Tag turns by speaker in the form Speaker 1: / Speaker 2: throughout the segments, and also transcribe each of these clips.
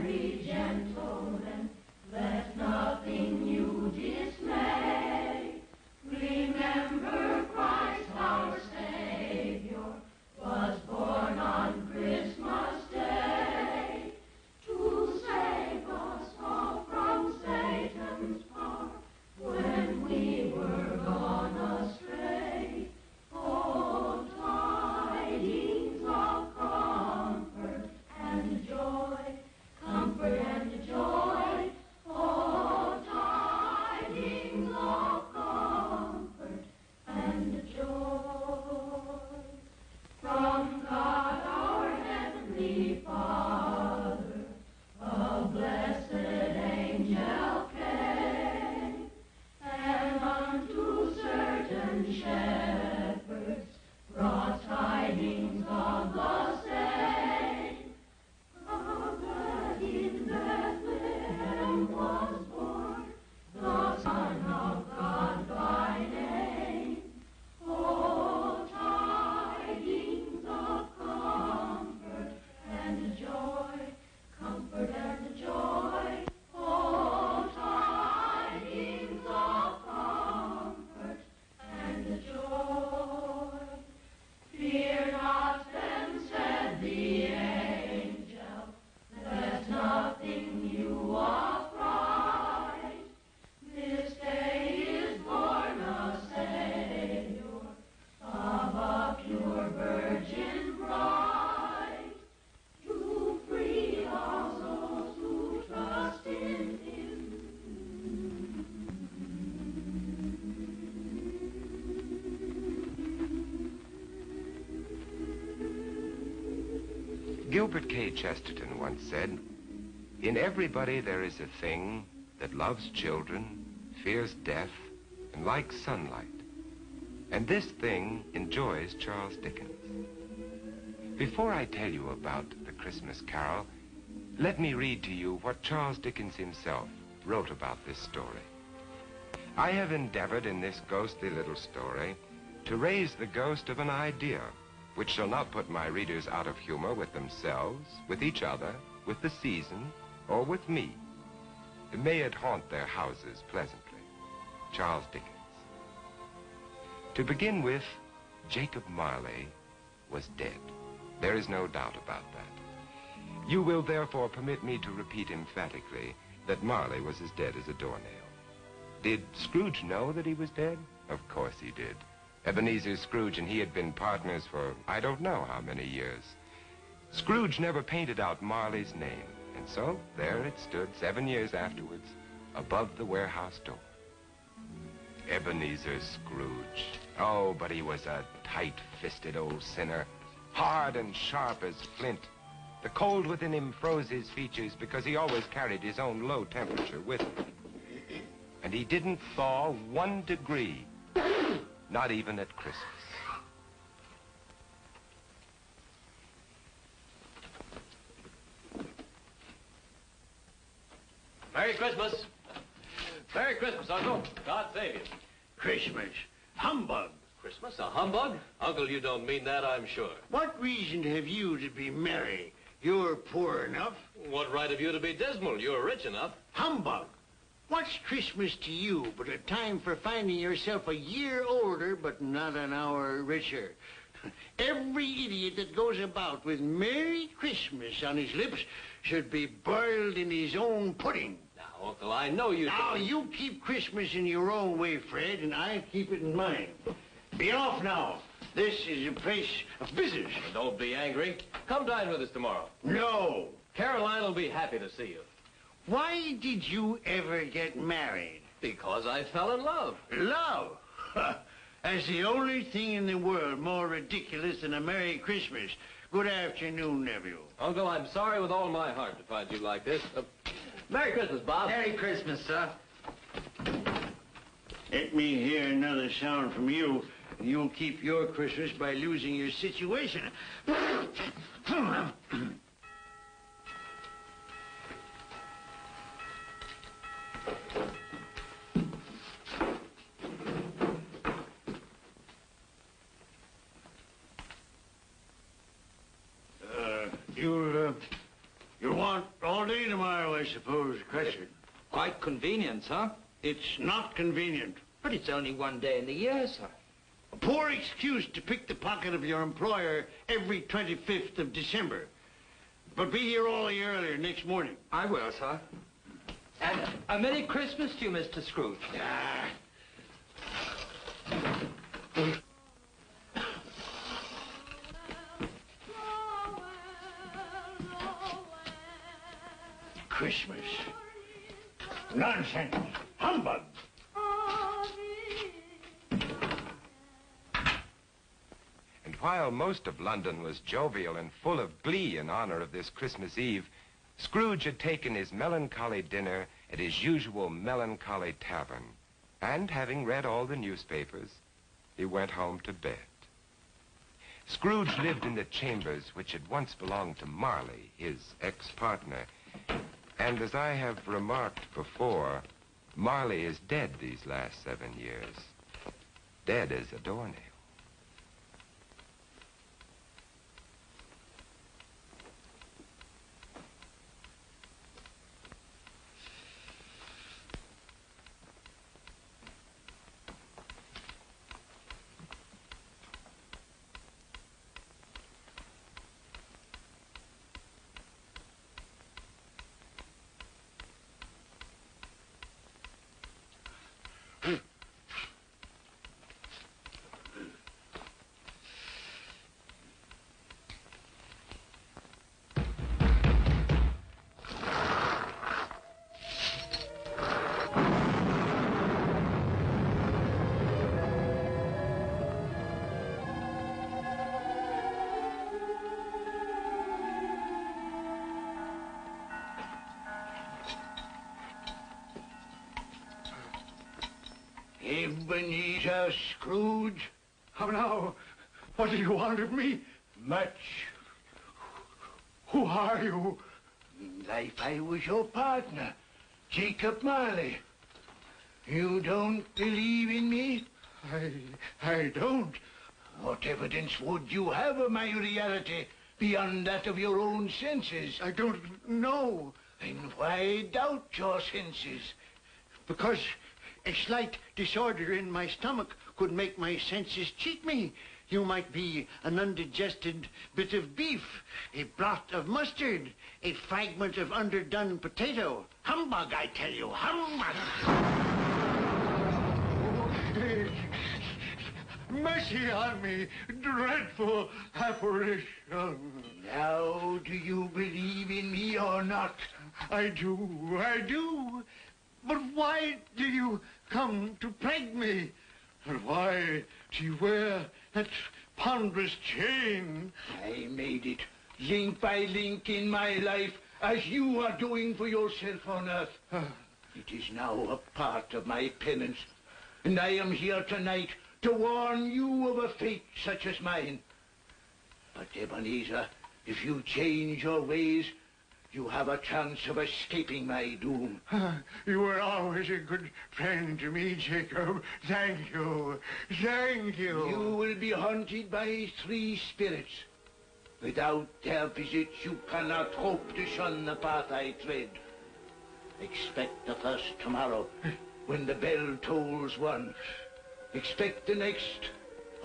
Speaker 1: merry gentlemen, let nothing you dismay. Remember Christ our Savior was born on Christmas Day to save us all from Satan's power when we were gone astray. Oh, tidings of comfort and joy, comfort and joy. Oh, tidings of comfort and joy. From God our Heavenly Father, a blessed angel came, and unto certain shepherds brought tidings of the same, that in Bethlehem was born the Son of God by name. Oh, tidings of comfort and joy, comfort and joy. Oh, tidings of comfort and joy. Fear not then, said the angel, let nothing you affright. This day is born a Savior of a pure virgin bride, to free all those who trust in him.
Speaker 2: Gilbert K. Chesterton once said, "In everybody there is a thing that loves children, fears death, and likes sunlight. And this thing enjoys Charles Dickens." Before I tell you about the Christmas Carol, let me read to you what Charles Dickens himself wrote about this story. I have endeavored in this ghostly little story to raise the ghost of an idea which shall not put my readers out of humor with themselves, with each other, with the season, or with me. May it haunt their houses pleasantly. Charles Dickens. To begin with, Jacob Marley was dead. There is no doubt about that. You will therefore permit me to repeat emphatically that Marley was as dead as a doornail. Did Scrooge know that he was dead? Of course he did. Ebenezer Scrooge and he had been partners for I don't know how many years. Scrooge never painted out Marley's name, and so there it stood 7 years afterwards above the warehouse door. Ebenezer Scrooge. Oh, but he was a tight-fisted old sinner, hard and sharp as flint. The cold within him froze his features because he always carried his own low temperature with him. And he didn't thaw 1 degree. Not even at Christmas.
Speaker 3: Merry Christmas. Merry Christmas, Uncle. God save you.
Speaker 4: Christmas. Humbug.
Speaker 3: Christmas, a humbug? Uncle, you don't mean that, I'm sure.
Speaker 4: What reason have you to be merry? You're poor enough.
Speaker 3: What right have you to be dismal? You're rich enough.
Speaker 4: Humbug. What's Christmas to you but a time for finding yourself a year older but not an hour richer? Every idiot that goes about with Merry Christmas on his lips should be boiled in his own pudding.
Speaker 3: Now, Uncle, I know you...
Speaker 4: Now, you keep Christmas in your own way, Fred, and I keep it in mine. Be off now. This is a place of business.
Speaker 3: Don't be angry. Come dine with us tomorrow.
Speaker 4: No.
Speaker 3: Caroline will be happy to see you.
Speaker 4: Why did you ever get married?
Speaker 3: Because I fell in love.
Speaker 4: Love? That's the only thing in the world more ridiculous than a Merry Christmas. Good afternoon, nephew.
Speaker 3: Uncle, I'm sorry with all my heart to find you like this. Merry Christmas, Bob.
Speaker 5: Merry Christmas, sir.
Speaker 4: Let me hear another sound from you, and you'll keep your Christmas by losing your situation. You want all day tomorrow, I suppose, Crescent.
Speaker 5: Quite convenient, sir.
Speaker 4: It's not convenient.
Speaker 5: But it's only one day in the year, sir.
Speaker 4: A poor excuse to pick the pocket of your employer every 25th of December. But be here all the earlier next morning.
Speaker 5: I will, sir. And a Merry Christmas to you, Mr. Scrooge.
Speaker 4: Ah. Christmas. Nonsense. Humbug.
Speaker 2: And while most of London was jovial and full of glee in honor of this Christmas Eve, Scrooge had taken his melancholy dinner at his usual melancholy tavern. And having read all the newspapers, he went home to bed. Scrooge lived in the chambers which had once belonged to Marley, his ex-partner. And as I have remarked before, Marley is dead these last 7 years. Dead as a doornail.
Speaker 4: Ebenezer Scrooge?
Speaker 6: How now? What do you want of me?
Speaker 4: Much.
Speaker 6: Who are you?
Speaker 4: Life I was your partner, Jacob Marley. You don't believe in me?
Speaker 6: I don't.
Speaker 4: What evidence would you have of my reality beyond that of your own senses?
Speaker 6: I don't know.
Speaker 4: Then why doubt your senses?
Speaker 6: Because a slight disorder in my stomach could make my senses cheat me. You might be an undigested bit of beef, a blot of mustard, a fragment of underdone potato. Humbug, I tell you, humbug! Mercy on me, dreadful apparition.
Speaker 4: Now, do you believe in me or not?
Speaker 6: I do. But why do you come to plague me? And why do you wear that ponderous chain?
Speaker 4: I made it, link by link in my life, as you are doing for yourself on earth. It is now a part of my penance, and I am here tonight to warn you of a fate such as mine. But, Ebenezer, if you change your ways, you have a chance of escaping my doom.
Speaker 6: You were always a good friend to me, Jacob. Thank you. Thank you.
Speaker 4: You will be haunted by 3 spirits. Without their visits, you cannot hope to shun the path I tread. Expect the first tomorrow, when the bell tolls 1. Expect the next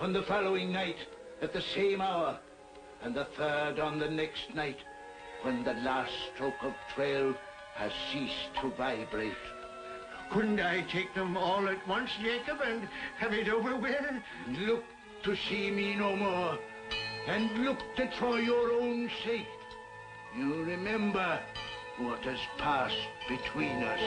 Speaker 4: on the following night at the same hour, and the third on the next night, when the last stroke of 12 has ceased to vibrate.
Speaker 6: Couldn't I take them all at once, Jacob, and have it over with?
Speaker 4: Look to see me no more, and look that for your own sake you remember what has passed between us.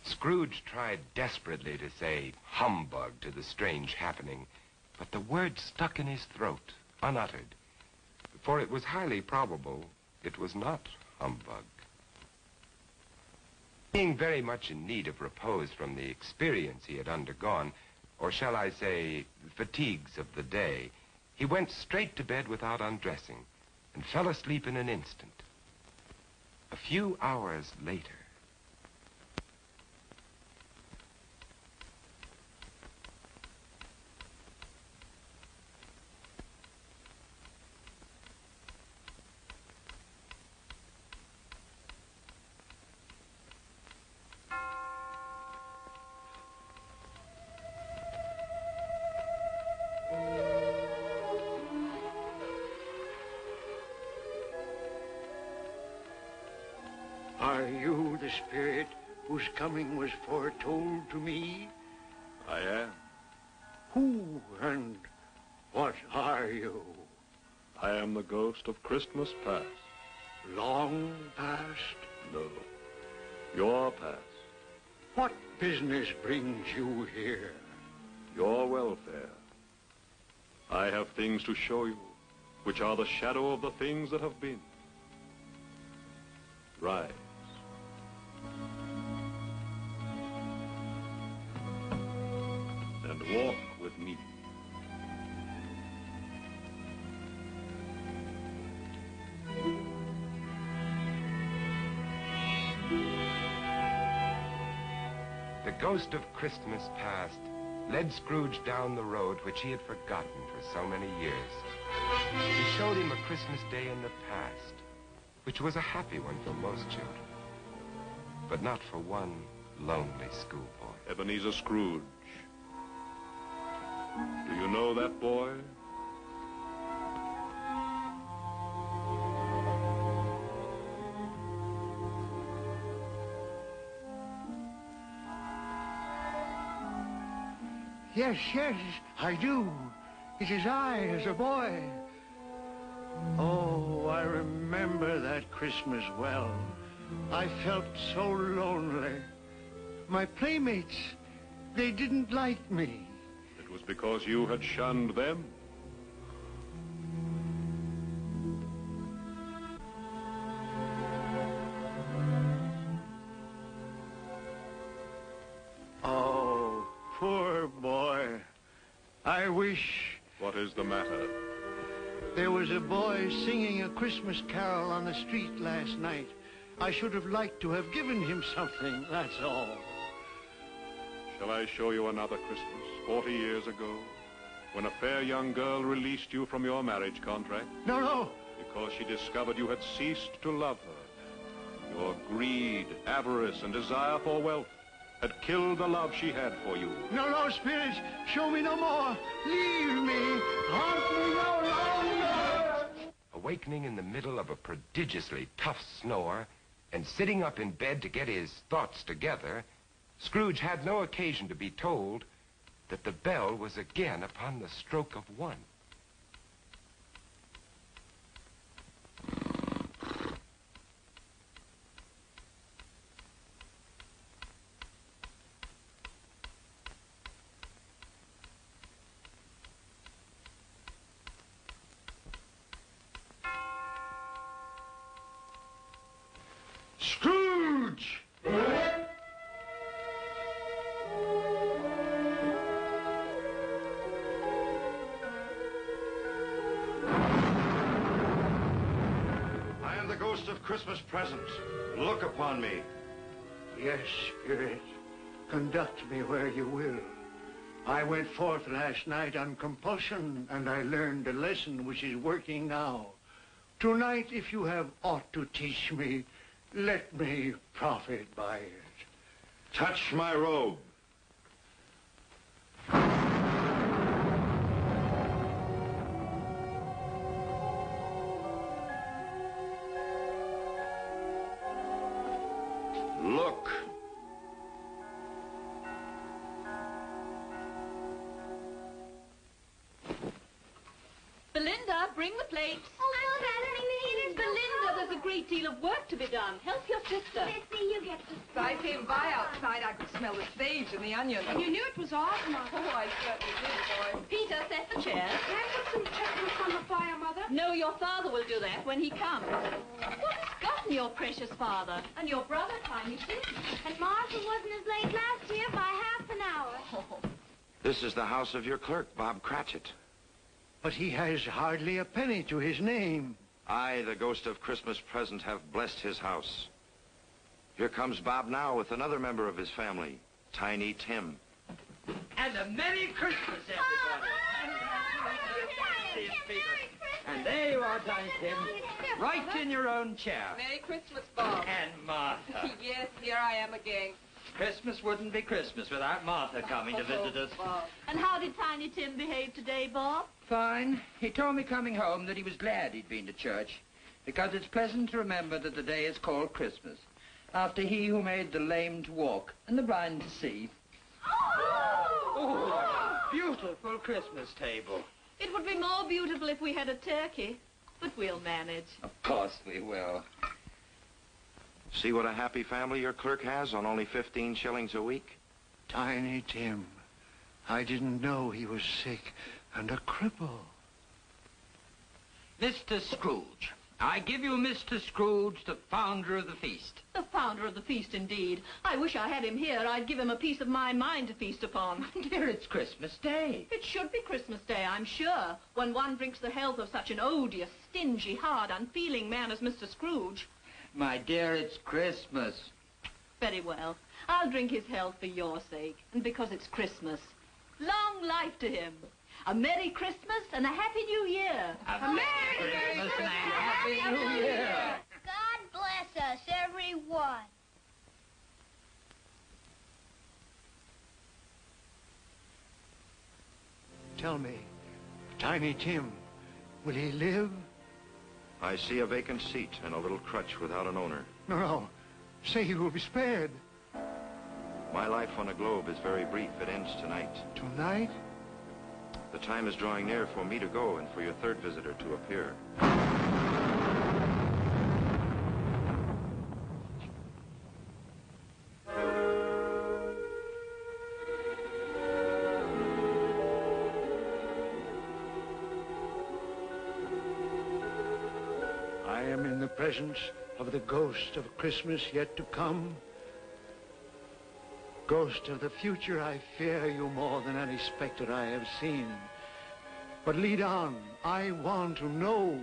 Speaker 2: Scrooge tried desperately to say humbug to the strange happening, but the word stuck in his throat, unuttered, for it was highly probable it was not humbug. Being very much in need of repose from the experience he had undergone, or shall I say, fatigues of the day, he went straight to bed without undressing and fell asleep in an instant. A few hours later,
Speaker 4: Are you the spirit whose coming was foretold to me?
Speaker 7: I am.
Speaker 4: Who and what are you?
Speaker 7: I am the ghost of Christmas past.
Speaker 4: Long past?
Speaker 7: No, your past.
Speaker 4: What business brings you here?
Speaker 7: Your welfare. I have things to show you, which are the shadow of the things that have been. Rise. And walk with me.
Speaker 2: the ghost of Christmas past led Scrooge down the road which he had forgotten for so many years. He showed him a Christmas day in the past, which was a happy one for most children, but not for one lonely schoolboy.
Speaker 7: Ebenezer Scrooge. Do you know that boy?
Speaker 6: Yes, yes, I do. It is I as a boy.
Speaker 4: Oh, I remember that Christmas well. I felt so lonely.
Speaker 6: My playmates, they didn't like me.
Speaker 7: It was because you had shunned them.
Speaker 4: Oh, poor boy. I wish
Speaker 7: What is the matter?
Speaker 6: There was a boy singing a Christmas carol on the street last night. I should have liked to have given him something, that's all.
Speaker 7: Shall I show you another Christmas, 40 years ago, when a fair young girl released you from your marriage contract?
Speaker 6: No, no.
Speaker 7: Because she discovered you had ceased to love her. Your greed, avarice, and desire for wealth had killed the love she had for you.
Speaker 6: No, no, Spirit. Show me no more. Leave me. Haunt me no longer.
Speaker 2: Awakening in the middle of a prodigiously tough snore and sitting up in bed to get his thoughts together, Scrooge had no occasion to be told that the bell was again upon the stroke of one.
Speaker 4: Scrooge!
Speaker 8: I am the ghost of Christmas presents. Look upon me.
Speaker 4: Yes, Spirit. Conduct me where you will. I went forth last night on compulsion, and I learned a lesson which is working now. Tonight, if you have aught to teach me, let me profit by it.
Speaker 8: Touch my robe. Look.
Speaker 9: Belinda, bring the plates.
Speaker 10: Oh, Mother,
Speaker 9: Belinda, there's a great deal of work to be done. Help your sister.
Speaker 10: Missy, you get the
Speaker 11: If I came by outside, I could smell the sage and the onions.
Speaker 10: And you knew it was off, Mother.
Speaker 11: Oh, I certainly did, boy.
Speaker 9: Peter, set the chairs.
Speaker 10: Can I put some chestnuts on the fire, Mother?
Speaker 9: No, your father will do that when he comes. What is forgotten your precious father and your brother, Tiny Tim.
Speaker 10: And Martha wasn't as late last year by half an hour.
Speaker 9: Oh.
Speaker 8: This is the house of your clerk, Bob Cratchit.
Speaker 6: But he has hardly a penny to his name.
Speaker 8: I, the ghost of Christmas present, have blessed his house. Here comes Bob now with another member of his family, Tiny Tim.
Speaker 5: And a Merry Christmas, everybody. And there you are, Tiny Tim, right in your own chair.
Speaker 11: Merry Christmas, Bob.
Speaker 5: And Martha.
Speaker 11: Yes, here I am again.
Speaker 5: Christmas wouldn't be Christmas without Martha coming to visit us.
Speaker 11: Bob.
Speaker 9: And how did Tiny Tim behave today, Bob?
Speaker 5: Fine. He told me coming home that he was glad he'd been to church, because it's pleasant to remember that the day is called Christmas, after he who made the lame to walk and the blind to see. Oh, beautiful Christmas table.
Speaker 9: It would be more beautiful if we had a turkey, but we'll manage.
Speaker 5: Of course we will.
Speaker 8: See what a happy family your clerk has on only 15 shillings a week?
Speaker 6: Tiny Tim. I didn't know he was sick and a cripple.
Speaker 5: Mr. Scrooge. I give you Mr. Scrooge, the founder of the feast.
Speaker 9: The founder of the feast, indeed. I wish I had him here. I'd give him a piece of my mind to feast upon.
Speaker 5: Dear, it's Christmas Day.
Speaker 9: It should be Christmas Day, I'm sure, when one drinks the health of such an odious, stingy, hard, unfeeling man as Mr. Scrooge.
Speaker 5: My dear, it's Christmas.
Speaker 9: Very well. I'll drink his health for your sake, and because it's Christmas. Long life to him. A Merry Christmas and a Happy New Year.
Speaker 5: A Merry Christmas and a Happy New Year.
Speaker 10: God bless us, everyone.
Speaker 6: Tell me, Tiny Tim, will he live?
Speaker 8: I see a vacant seat and a little crutch without an owner.
Speaker 6: No. Say he will be spared.
Speaker 8: My life on a globe is very brief. It ends tonight.
Speaker 6: Tonight?
Speaker 8: The time is drawing near for me to go and for your third visitor to appear.
Speaker 6: I am in the presence of the ghost of Christmas yet to come. Ghost of the future, I fear you more than any specter I have seen. But lead on, I want to know.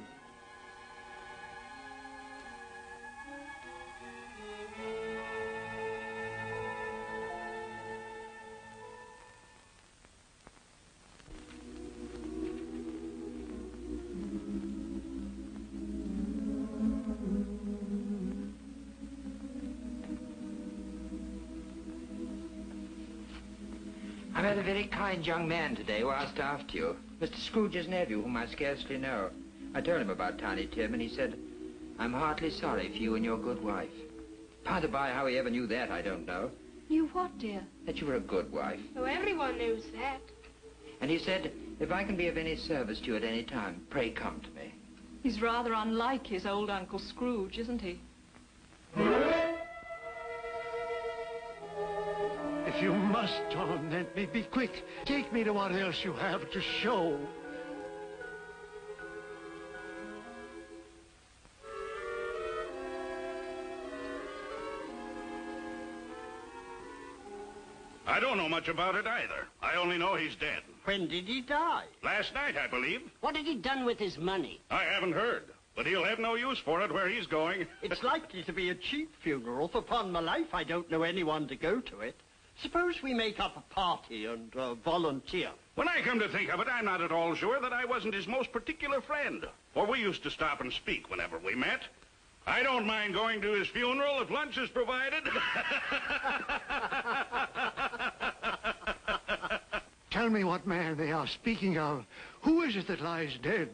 Speaker 5: I met a very kind young man today who asked after you. Mr. Scrooge's nephew, whom I scarcely know. I told him about Tiny Tim, and he said, I'm heartily sorry for you and your good wife. By the by, how he ever knew that, I don't know.
Speaker 10: Knew what, dear?
Speaker 5: That you were a good wife.
Speaker 10: Oh, everyone knows that.
Speaker 5: And he said, if I can be of any service to you at any time, pray come to me.
Speaker 9: He's rather unlike his old Uncle Scrooge, isn't he?
Speaker 6: If you must torment me, be quick. Take me to what else you have to show.
Speaker 7: I don't know much about it either. I only know he's dead.
Speaker 4: When did he die?
Speaker 7: Last night, I believe.
Speaker 4: What had he done with his money?
Speaker 7: I haven't heard. But he'll have no use for it where he's going.
Speaker 4: It's likely to be a cheap funeral. For upon my life, I don't know anyone to go to it. Suppose we make up a party and volunteer.
Speaker 7: When I come to think of it, I'm not at all sure that I wasn't his most particular friend. For we used to stop and speak whenever we met. I don't mind going to his funeral if lunch is provided.
Speaker 6: Tell me what man they are speaking of. Who is it that lies dead?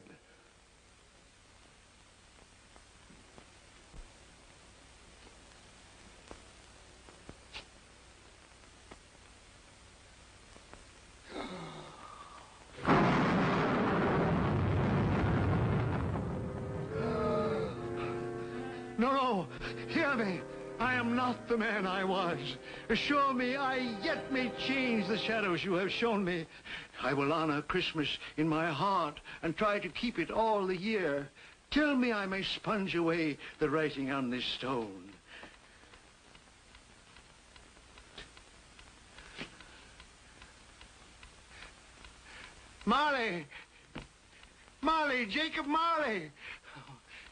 Speaker 6: No, hear me. I am not the man I was. Assure me I yet may change the shadows you have shown me. I will honor Christmas in my heart and try to keep it all the year. Tell me I may sponge away the writing on this stone. Marley! Marley! Jacob Marley!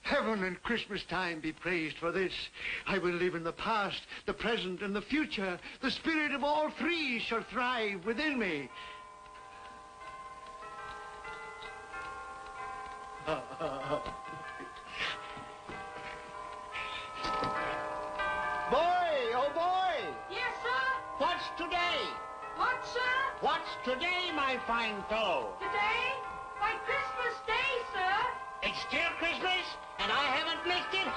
Speaker 6: Heaven and Christmas time be praised for this. I will live in the past, the present, and the future. The spirit of all three shall thrive within me. Boy, oh boy!
Speaker 1: Yes, sir?
Speaker 6: What's today?
Speaker 1: What, sir?
Speaker 6: What's today, my fine fellow?
Speaker 1: Today? Why, Christmas Day, sir.
Speaker 6: It's still Christmas, and I haven't missed it.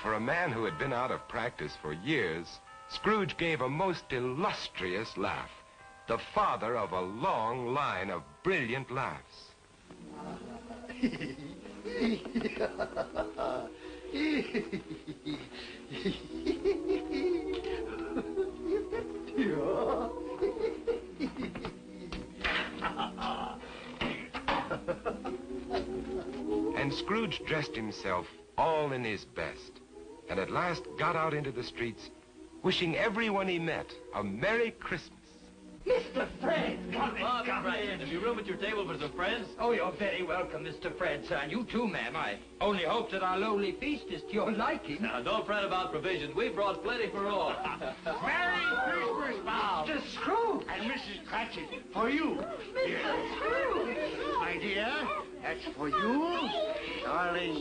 Speaker 2: For a man who had been out of practice for years, Scrooge gave a most illustrious laugh, the father of a long line of brilliant laughs. And Scrooge dressed himself all in his best, and at last got out into the streets, wishing everyone he met a Merry Christmas.
Speaker 5: Mr. Fred, come
Speaker 3: in. Have you room at your table for some friends?
Speaker 5: Oh, you're very welcome, Mr. Fred, sir. And you too, ma'am. I only hope that our lowly feast is to your liking.
Speaker 3: Now, don't fret about provisions. We brought plenty for all.
Speaker 6: Merry Christmas, Bob!
Speaker 5: Mr. Scrooge!
Speaker 6: And Mrs. Cratchit, for you.
Speaker 1: Mr. Scrooge!
Speaker 6: My dear, that's for you. Darling,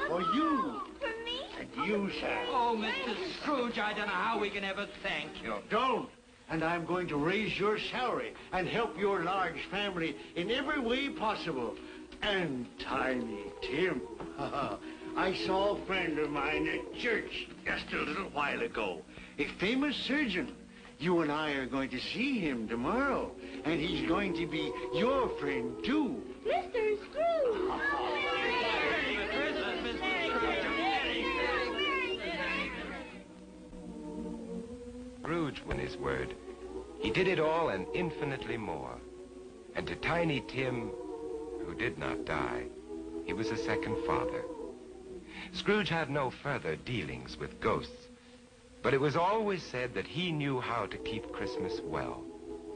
Speaker 6: for you.
Speaker 10: For me?
Speaker 6: And you, sir.
Speaker 5: Oh, Mr. Scrooge, I don't know how we can ever thank you.
Speaker 6: Don't. And I'm going to raise your salary and help your large family in every way possible. And Tiny Tim. I saw a friend of mine at church just a little while ago. A famous surgeon. You and I are going to see him tomorrow. And he's going to be your friend, too.
Speaker 10: Mr. Scrooge!
Speaker 5: Merry Christmas, Mr. Scrooge.
Speaker 2: Scrooge won his word. He did it all and infinitely more. And to Tiny Tim, who did not die, he was a second father. Scrooge had no further dealings with ghosts, but it was always said that he knew how to keep Christmas well,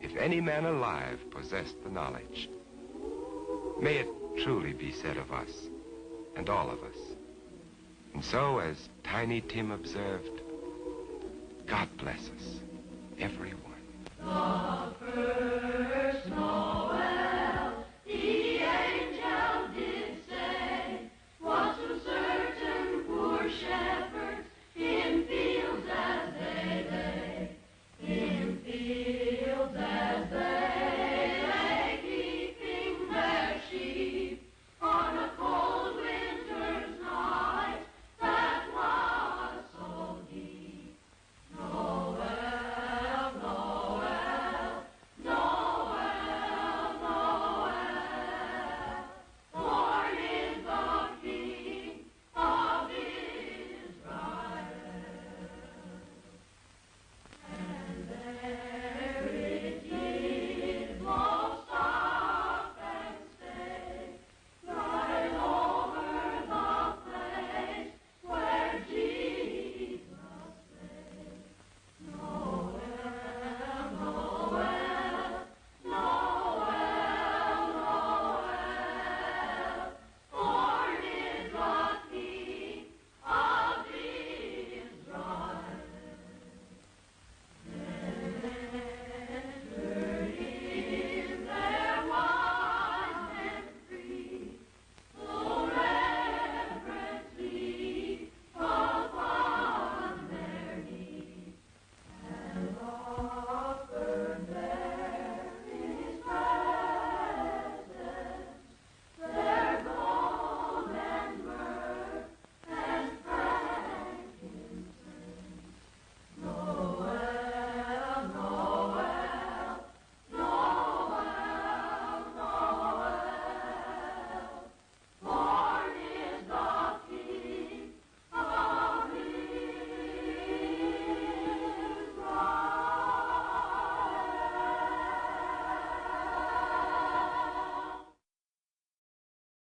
Speaker 2: if any man alive possessed the knowledge. May it truly be said of us, and all of us. And so, as Tiny Tim observed, God bless us, everyone.
Speaker 1: The